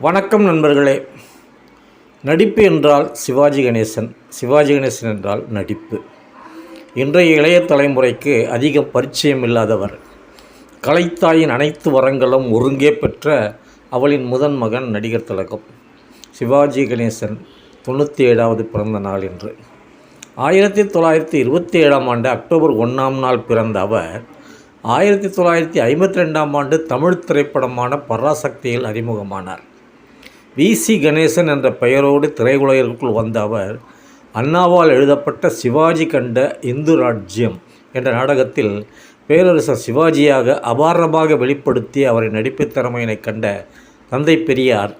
வணக்கம் நண்பர்களே. நடிப்பு என்றால் சிவாஜி கணேசன், சிவாஜி கணேசன் என்றால் நடிப்பு. இன்றைய இளைய தலைமுறைக்கு அதிகம் பரிச்சயம் இல்லாதவர். கலைத்தாயின் அனைத்து வரங்களும் ஒருங்கே பெற்ற அவளின் முதன் மகன் நடிகர் திலகம். சிவாஜி கணேசன் 97வது பிறந்த நாள் இன்று. 1927 அக்டோபர் 1 பிறந்த அவர் 1952 தமிழ் திரைப்படமான பராசக்தியில் அறிமுகமானார். வி.சி. கணேசன் என்ற பெயரோடு திரையுலகிற்குள் வந்த அவர் அண்ணாவால் எழுதப்பட்ட சிவாஜி கண்ட இந்து ராஜ்யம் என்ற நாடகத்தில் பேரரசர் சிவாஜியாக அபாரமாக வெளிப்படுத்தி அவரின் நடிப்பு திறமையினை கண்ட தந்தை பெரியார்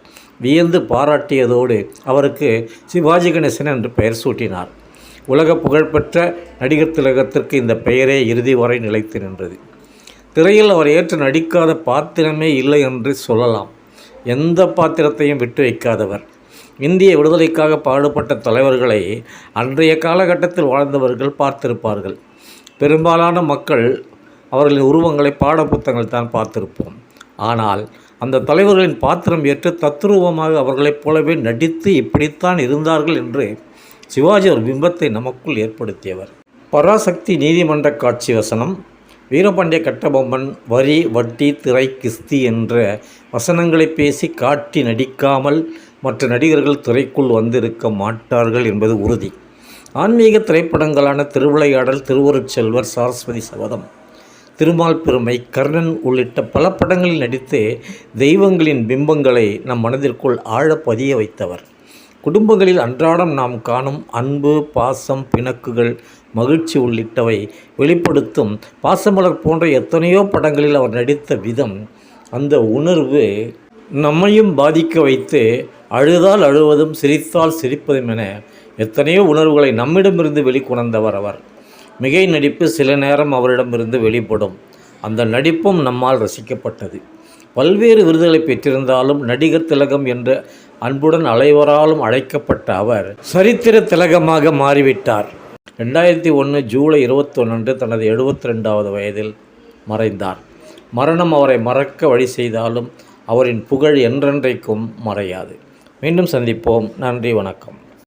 வியந்து பாராட்டியதோடு அவருக்கு சிவாஜி கணேசன் என்று பெயர் சூட்டினார். உலக புகழ்பெற்ற நடிகர் திலகத்திற்கு இந்த பெயரே இறுதி வரை நிலைத்து நின்றது. திரையில் அவர் ஏற்று நடிக்காத பாத்திரமே இல்லை என்று சொல்லலாம். எந்த பாத்திரத்தையும் விட்டு வைக்காதவர். இந்திய விடுதலைக்காக பாடுபட்ட தலைவர்களை அன்றைய காலகட்டத்தில் வாழ்ந்தவர்கள் பார்த்திருப்பார்கள். பெரும்பாலான மக்கள் அவர்களின் உருவங்களை பாடப்புத்தகங்கள் தான் பார்த்திருப்போம். ஆனால் அந்த தலைவர்களின் பாத்திரம் ஏற்று தத்ரூபமாக அவர்களைப் போலவே நடித்து இப்படித்தான் இருந்தார்கள் என்று சிவாஜி ஒரு பிம்பத்தை நமக்குள் ஏற்படுத்தியவர். பராசக்தி நீதிமன்ற காட்சி வசனம். வீரபாண்டிய கட்டபொம்மன் வரி, வட்டி, திரை, கிஸ்தி என்ற வசனங்களை பேசி காட்டி நடிக்காமல் மற்ற நடிகர்கள் திரைக்குள் வந்திருக்க மாட்டார்கள் என்பது உறுதி. ஆன்மீக திரைப்படங்களான திருவிளையாடல், திருவருட்செல்வர், சரஸ்வதி சபதம், திருமால் பெருமை, கர்ணன் உள்ளிட்ட பல படங்களில் நடித்து தெய்வங்களின் பிம்பங்களை நம் மனதிற்குள் ஆழ பதிய வைத்தவர். குடும்பங்களில் அன்றாடம் நாம் காணும் அன்பு, பாசம், பிணக்குகள், மகிழ்ச்சி உள்ளிட்டவை வெளிப்படுத்தும் பாசமலர் போன்ற எத்தனையோ படங்களில் அவர் நடித்த விதம், அந்த உணர்வு நம்மையும் பாதிக்க வைத்து அழுதால் அழுவதும் சிரித்தால் சிரிப்பதும் என எத்தனையோ உணர்வுகளை நம்மிடமிருந்து வெளிக்கொணர்ந்தவர் அவர். மிகை நடிப்பு சில நேரம் அவரிடமிருந்து வெளிப்படும். அந்த நடிப்பும் நம்மால் ரசிக்கப்பட்டது. பல்வேறு விருதுகளை பெற்றிருந்தாலும் நடிகர் திலகம் என்ற அன்புடன் அனைவராலும் அழைக்கப்பட்ட அவர் சரித்திர திலகமாக மாறிவிட்டார். 2001 ஜூலை 21 தனது 72வது வயதில் மறைந்தார். மரணம் அவரை மறக்க வழி செய்தாலும் அவரின் புகழ் என்றென்றைக்கும் மறையாது. மீண்டும் சந்திப்போம். நன்றி, வணக்கம்.